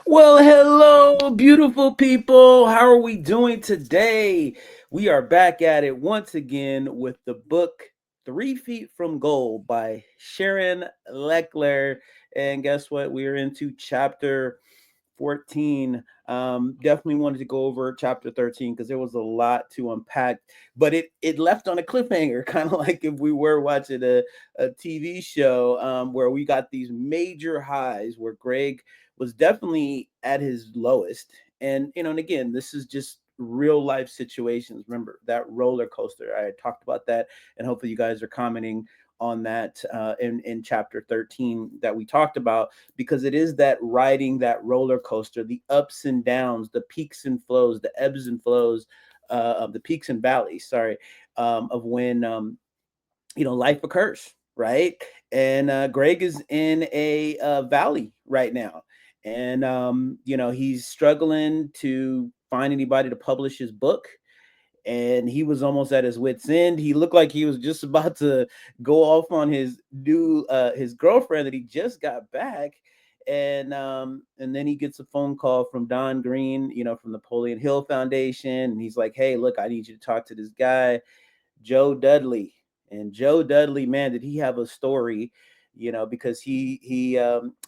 Well, hello, beautiful people. How are we doing today? We are back at it once again with the book 3 Feet from Gold by Sharon Lechter. And guess what? We are into chapter 14. Definitely wanted to go over chapter 13 because there was a lot to unpack, but it left on a cliffhanger, kind of like if we were watching a TV show where we got these major highs where Greg was definitely at his lowest. And again, this is just real life situations. Remember that roller coaster. I talked about that, and hopefully you guys are commenting on that in chapter 13 that we talked about, because it is that riding that roller coaster, the ups and downs, the peaks and flows, the ebbs and flows, of the peaks and valleys, sorry, of when life occurs, right? And Greg is in a valley right now, and he's struggling to find anybody to publish his book, and he was almost at his wits end. He looked like he was just about to go off on his girlfriend that he just got back. And then he gets a phone call from Don Green, from the Napoleon Hill Foundation, and he's like, "Hey, look, I need you to talk to this guy, Joe Dudley." And Joe Dudley, man, did he have a story, because he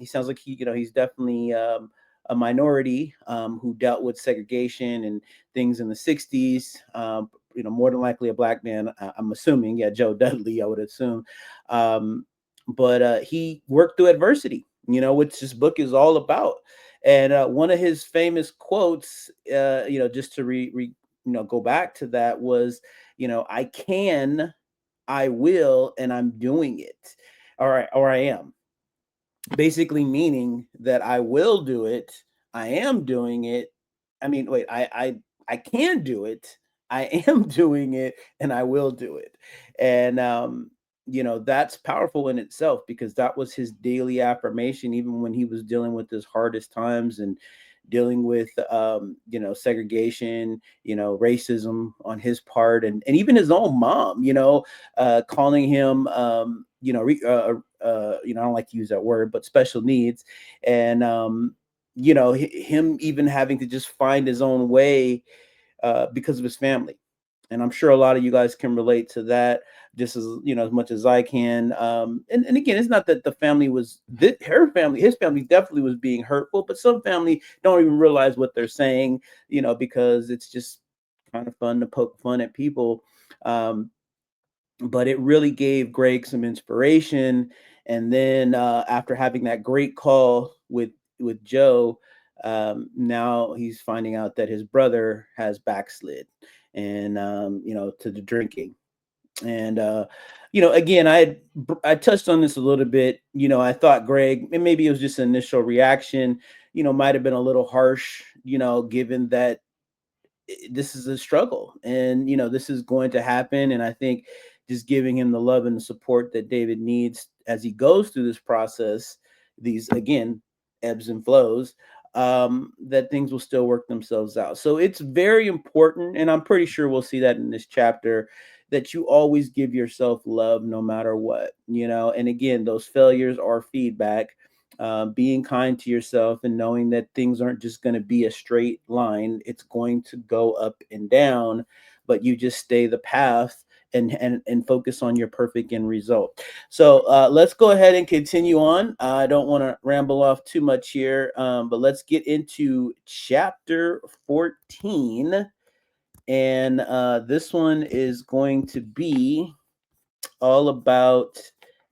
sounds like he's definitely a minority who dealt with segregation and things in the 60s. More than likely a black man, I'm assuming. Yeah, Joe Dudley, I would assume. But he worked through adversity, which this book is all about. And one of his famous quotes, just to go back to that was, I can, I will, and I'm doing it. Or I am. Basically meaning that I will do it, I am doing it. I mean, wait, I can do it, I am doing it, and I will do it. And that's powerful in itself, because that was his daily affirmation, even when he was dealing with his hardest times and dealing with segregation, racism on his part, and even his own mom, calling him I don't like to use that word, but special needs. And him even having to just find his own way because of his family. And I'm sure a lot of you guys can relate to that just as much as I can. And again, it's not that the family was her family, his family definitely was being hurtful, but some family don't even realize what they're saying, because it's just kind of fun to poke fun at people. Um, but it really gave Greg some inspiration. And then after having that great call with Joe, now he's finding out that his brother has backslid, and to the drinking. And again, I touched on this a little bit. I thought Greg, and maybe it was just an initial reaction, might have been a little harsh, given that this is a struggle, and this is going to happen. And I think just giving him the love and the support that David needs as he goes through this process, these again ebbs and flows, that things will still work themselves out. So it's very important, and I'm pretty sure we'll see that in this chapter, that you always give yourself love no matter what. And again, those failures are feedback. Being kind to yourself and knowing that things aren't just going to be a straight line. It's going to go up and down, but you just stay the path, and focus on your perfect end result. So let's go ahead and continue on. I don't want to ramble off too much here, but let's get into chapter 14. And this one is going to be all about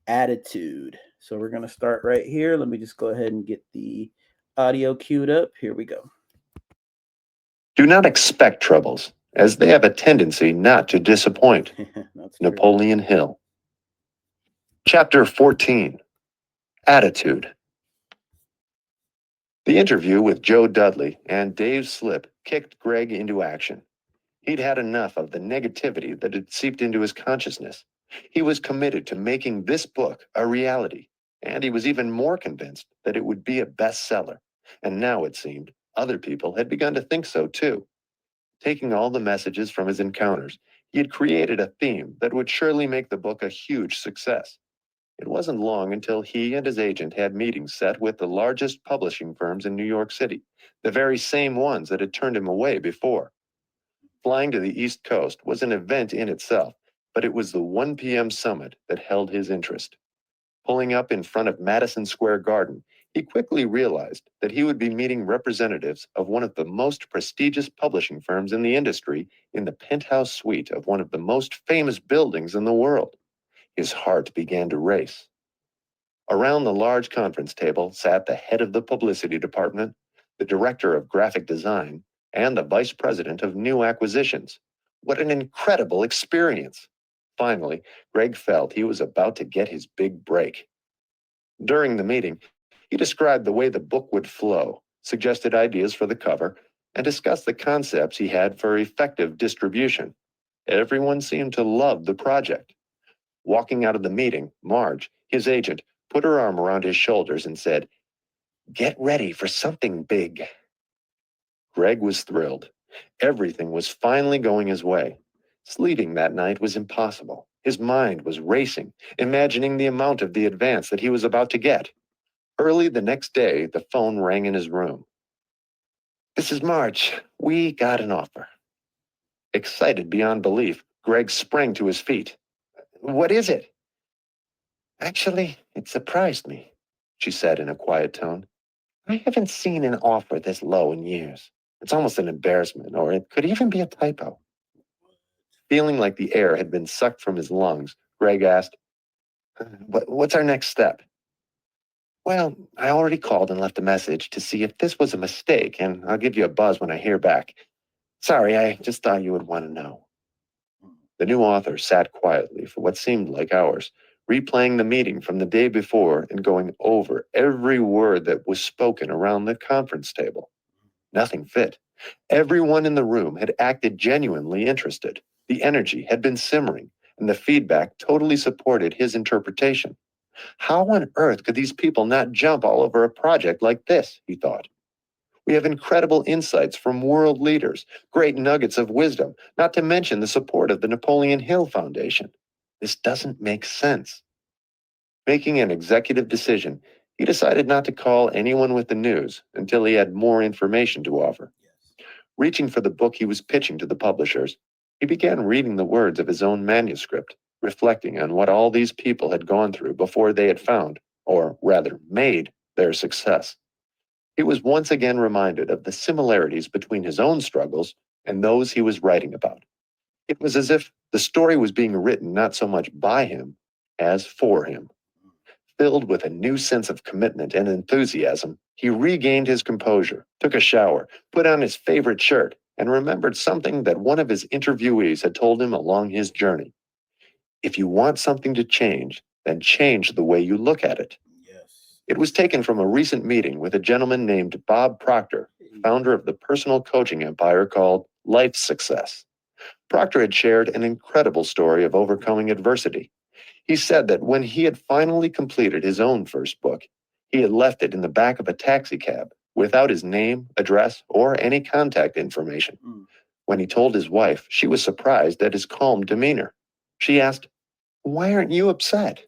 attitude. So we're going to start right here. Let me just go ahead and get the audio queued up. Here we go. Do not expect troubles, as they have a tendency not to disappoint. That's true. Napoleon Hill. Chapter 14. Attitude. The interview with Joe Dudley and Dave Slip kicked Greg into action. He'd had enough of the negativity that had seeped into his consciousness. He was committed to making this book a reality, and he was even more convinced that it would be a bestseller. And now it seemed other people had begun to think so too. Taking all the messages from his encounters, he had created a theme that would surely make the book a huge success. It wasn't long until he and his agent had meetings set with the largest publishing firms in New York City, the very same ones that had turned him away before. Flying to the East Coast was an event in itself, but it was the 1 p.m. summit that held his interest. Pulling up in front of Madison Square Garden, he quickly realized that he would be meeting representatives of one of the most prestigious publishing firms in the industry in the penthouse suite of one of the most famous buildings in the world. His heart began to race. Around the large conference table sat the head of the publicity department, the director of graphic design, and the vice president of new acquisitions. What an incredible experience! Finally, Greg felt he was about to get his big break. During the meeting, he described the way the book would flow, suggested ideas for the cover, and discussed the concepts he had for effective distribution. Everyone seemed to love the project. Walking out of the meeting, Marge, his agent, put her arm around his shoulders and said, "Get ready for something big." Greg was thrilled. Everything was finally going his way. Sleeping that night was impossible. His mind was racing, imagining the amount of the advance that he was about to get. Early the next day, the phone rang in his room. "This is Marge. We got an offer." Excited beyond belief, Greg sprang to his feet. "What is it?" "Actually, it surprised me," she said in a quiet tone. "I haven't seen an offer this low in years. It's almost an embarrassment, or it could even be a typo." Feeling like the air had been sucked from his lungs, Greg asked, "What's our next step?" "Well, I already called and left a message to see if this was a mistake, and I'll give you a buzz when I hear back. Sorry, I just thought you would want to know." The new author sat quietly for what seemed like hours, replaying the meeting from the day before and going over every word that was spoken around the conference table. Nothing fit. Everyone in the room had acted genuinely interested. The energy had been simmering, and the feedback totally supported his interpretation. How on earth could these people not jump all over a project like this, he thought. We have incredible insights from world leaders, great nuggets of wisdom, not to mention the support of the Napoleon Hill Foundation. This doesn't make sense. Making an executive decision, he decided not to call anyone with the news until he had more information to offer. Reaching for the book he was pitching to the publishers, he began reading the words of his own manuscript, reflecting on what all these people had gone through before they had found, or rather made, their success. He was once again reminded of the similarities between his own struggles and those he was writing about. It was as if the story was being written not so much by him as for him. Filled with a new sense of commitment and enthusiasm, he regained his composure, took a shower, put on his favorite shirt, and remembered something that one of his interviewees had told him along his journey. If you want something to change, then change the way you look at it. Yes. It was taken from a recent meeting with a gentleman named Bob Proctor, founder of the personal coaching empire called Life Success. Proctor had shared an incredible story of overcoming adversity. He said that when he had finally completed his own first book, he had left it in the back of a taxi cab without his name, address, or any contact information. When he told his wife, she was surprised at his calm demeanor. She asked, "Why aren't you upset?"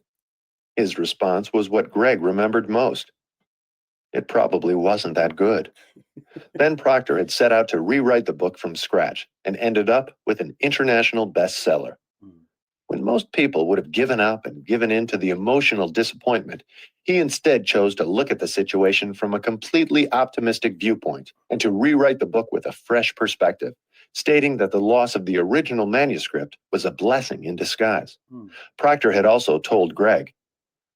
His response was what Greg remembered most. It probably wasn't that good. Then Proctor had set out to rewrite the book from scratch and ended up with an international bestseller. When most people would have given up and given in to the emotional disappointment, he instead chose to look at the situation from a completely optimistic viewpoint and to rewrite the book with a fresh perspective, stating that the loss of the original manuscript was a blessing in disguise. Proctor had also told Greg,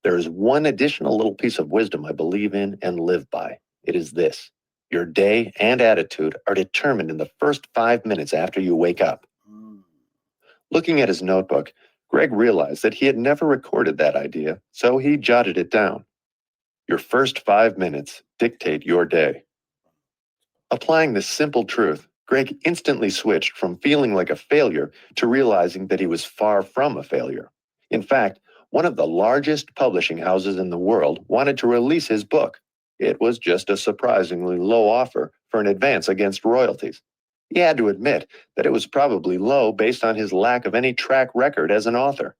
"There is one additional little piece of wisdom I believe in and live by. It is this: your day and attitude are determined in the first 5 minutes after you wake up." Looking at his notebook, Greg realized that he had never recorded that idea, so he jotted it down. Your first 5 minutes dictate your day. Applying this simple truth, Greg instantly switched from feeling like a failure to realizing that he was far from a failure. In fact, one of the largest publishing houses in the world wanted to release his book. It was just a surprisingly low offer for an advance against royalties. He had to admit that it was probably low based on his lack of any track record as an author.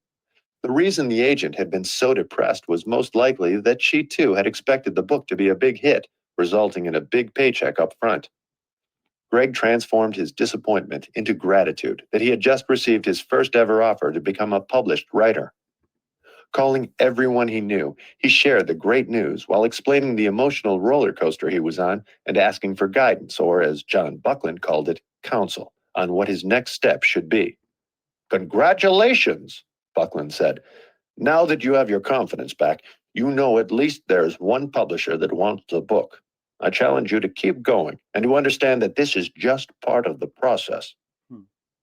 The reason the agent had been so depressed was most likely that she too had expected the book to be a big hit, resulting in a big paycheck up front. Greg transformed his disappointment into gratitude that he had just received his first ever offer to become a published writer. Calling everyone he knew, he shared the great news while explaining the emotional roller coaster he was on and asking for guidance, or as John Buckland called it, counsel, on what his next step should be. "Congratulations," Buckland said. "Now that you have your confidence back, you know at least there's one publisher that wants the book. I challenge you to keep going and to understand that this is just part of the process."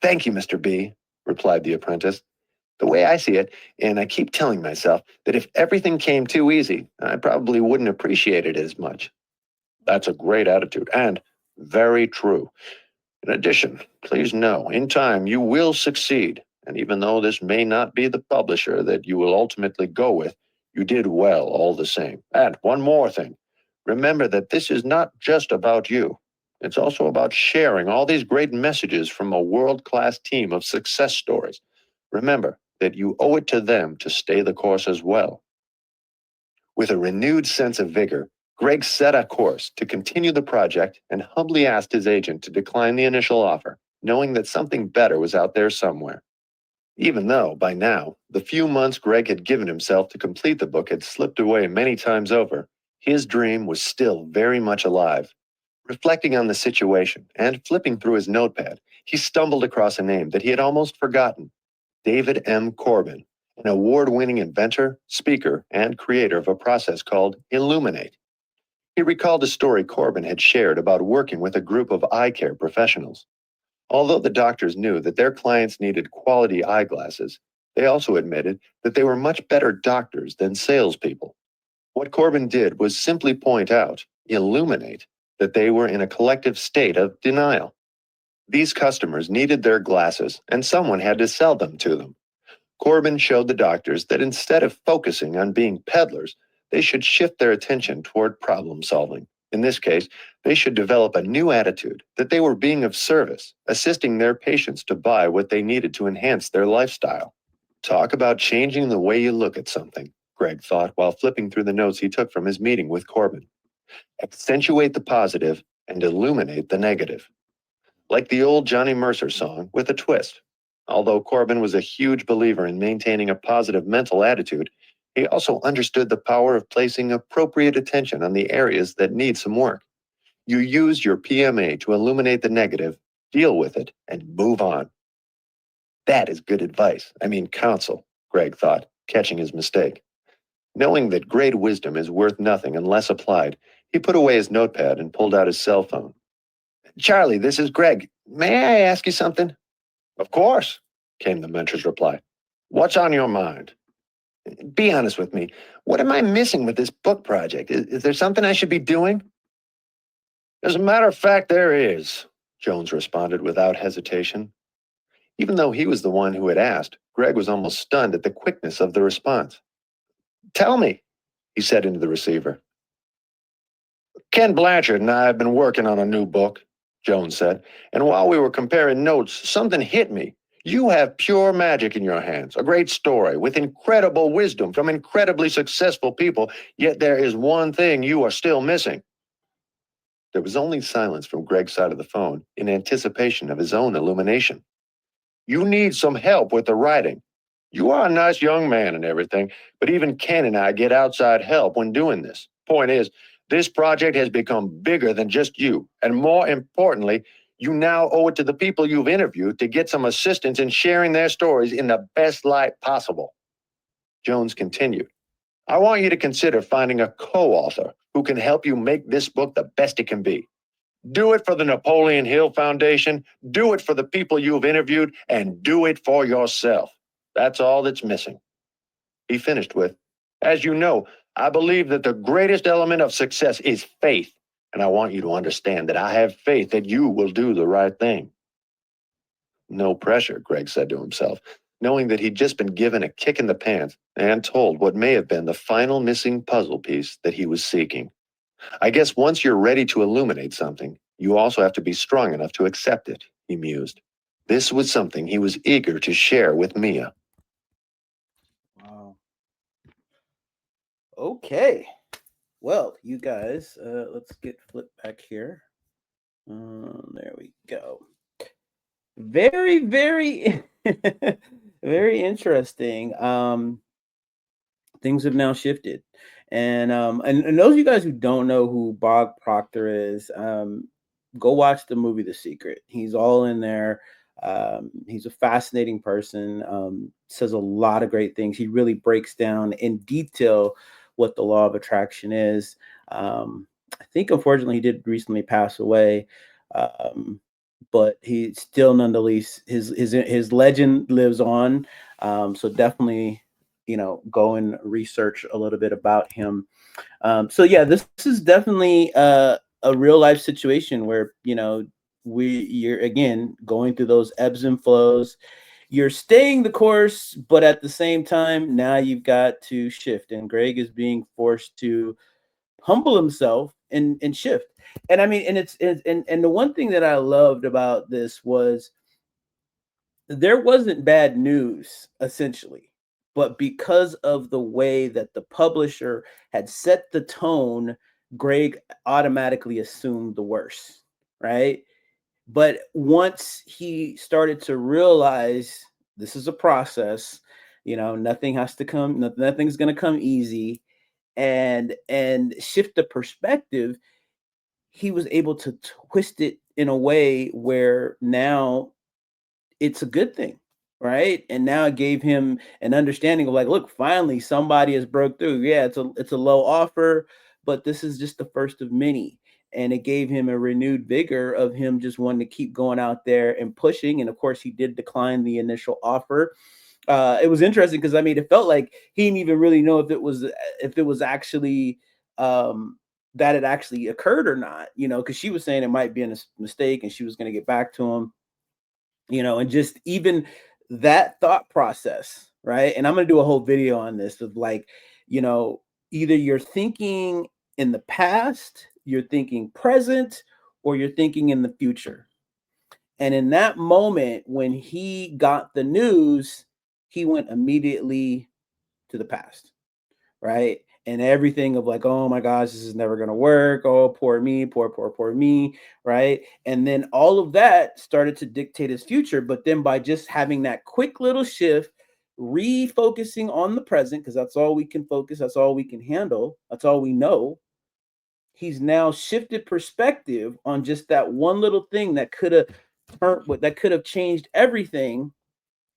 "Thank you, Mr. B," replied the apprentice. "The way I see it, and I keep telling myself that if everything came too easy, I probably wouldn't appreciate it as much." "That's a great attitude and very true. In addition, please know, in time you will succeed, and even though this may not be the publisher that you will ultimately go with, you did well all the same. And one more thing, remember that this is not just about you. It's also about sharing all these great messages from a world-class team of success stories. Remember that you owe it to them to stay the course as well." With a renewed sense of vigor, Greg set a course to continue the project and humbly asked his agent to decline the initial offer, knowing that something better was out there somewhere. Even though, by now, the few months Greg had given himself to complete the book had slipped away many times over, his dream was still very much alive. Reflecting on the situation and flipping through his notepad, he stumbled across a name that he had almost forgotten: David M. Corbin, an award-winning inventor, speaker, and creator of a process called Illuminate. He recalled a story Corbin had shared about working with a group of eye care professionals. Although the doctors knew that their clients needed quality eyeglasses, they also admitted that they were much better doctors than salespeople. What Corbin did was simply point out, illuminate, that they were in a collective state of denial. These customers needed their glasses, and someone had to sell them to them. Corbin showed the doctors that instead of focusing on being peddlers, they should shift their attention toward problem solving. In this case, they should develop a new attitude that they were being of service, assisting their patients to buy what they needed to enhance their lifestyle. Talk about changing the way you look at something, Greg thought while flipping through the notes he took from his meeting with Corbin. Accentuate the positive and illuminate the negative. Like the old Johnny Mercer song, with a twist. Although Corbin was a huge believer in maintaining a positive mental attitude, he also understood the power of placing appropriate attention on the areas that need some work. You use your PMA to illuminate the negative, deal with it, and move on. That is good advice. I mean, counsel, Greg thought, catching his mistake. Knowing that great wisdom is worth nothing unless applied, he put away his notepad and pulled out his cell phone. "Charlie, this is Greg. May I ask you something?" "Of course," came the mentor's reply. "What's on your mind?" "Be honest with me. What am I missing with this book project? Is there something I should be doing?" "As a matter of fact, there is," Jones responded without hesitation. Even though he was the one who had asked, Greg was almost stunned at the quickness of the response. "Tell me," he said into the receiver. "Ken Blanchard and I have been working on a new book," Jones said, "and while we were comparing notes, something hit me. You have pure magic in your hands, a great story with incredible wisdom from incredibly successful people, yet there is one thing you are still missing." There was only silence from Greg's side of the phone in anticipation of his own illumination. "You need some help with the writing. You are a nice young man and everything, but even Ken and I get outside help when doing this. Point is, this project has become bigger than just you, and more importantly, you now owe it to the people you've interviewed to get some assistance in sharing their stories in the best light possible." Jones continued, "I want you to consider finding a co-author who can help you make this book the best it can be. Do it for the Napoleon Hill Foundation, do it for the people you've interviewed, and do it for yourself. That's all that's missing." He finished with, "As you know, I believe that the greatest element of success is faith, and I want you to understand that I have faith that you will do the right thing." No pressure, Greg said to himself, knowing that he'd just been given a kick in the pants and told what may have been the final missing puzzle piece that he was seeking. "I guess once you're ready to illuminate something, you also have to be strong enough to accept it," he mused. This was something he was eager to share with Mia. Okay. Well, you guys, let's get flipped back here. There we go. Very, very, very interesting. Things have now shifted, and those of you guys who don't know who Bob Proctor is, go watch the movie The Secret. He's all in there. He's a fascinating person. Says a lot of great things. He really breaks down in detail what the law of attraction is. I think unfortunately he did recently pass away. Um, but he still nonetheless his legend lives on. So definitely, go and research a little bit about him. So yeah, this is definitely a real life situation where you're again going through those ebbs and flows. You're staying the course, but at the same time, now you've got to shift, and Greg is being forced to humble himself and shift. And I mean, and the one thing that I loved about this was there wasn't bad news essentially, but because of the way that the publisher had set the tone, Greg automatically assumed the worst, right? But once he started to realize this is a process, nothing has to come, nothing's going to come easy, and shift the perspective, he was able to twist it in a way where now it's a good thing, right? And now it gave him an understanding of like, look, finally somebody has broke through. Yeah, it's a low offer, but this is just the first of many. And it gave him a renewed vigor of him just wanting to keep going out there and pushing. And of course, he did decline the initial offer. It was interesting because I mean, it felt like he didn't even really know if it was actually that it actually occurred or not. Because she was saying it might be a mistake, and she was going to get back to him. And just even that thought process, right? And I'm going to do a whole video on this of like, you know, either you're thinking in the past, you're thinking present, or you're thinking in the future. And in that moment, when he got the news, he went immediately to the past, right? And everything of like, oh my gosh, this is never gonna work. Oh, poor me, poor me, right? And then all of that started to dictate his future. But then by just having that quick little shift, refocusing on the present, because that's all we can focus, that's all we can handle, that's all we know. He's now shifted perspective on just that one little thing that could have changed everything,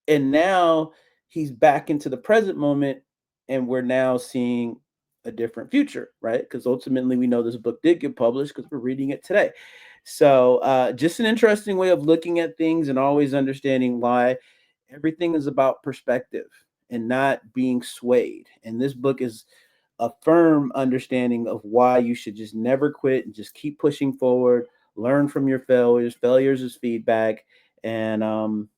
and now he's back into the present moment, and we're now seeing a different future, right? Because ultimately we know this book did get published because we're reading it today. So just an interesting way of looking at things, and always understanding why everything is about perspective and not being swayed. And this book is a firm understanding of why you should just never quit and just keep pushing forward, learn from your failures is feedback. And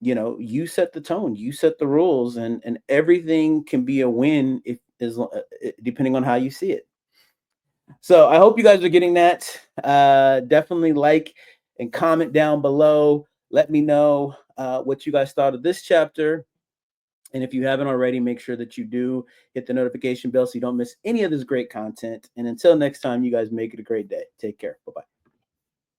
you set the tone, you set the rules, and everything can be a win if is depending on how you see it. So I hope you guys are getting that. Definitely like and comment down below. Let me know what you guys thought of this chapter. And if you haven't already, make sure that you do hit the notification bell so you don't miss any of this great content. And until next time, you guys make it a great day. Take care. Bye-bye.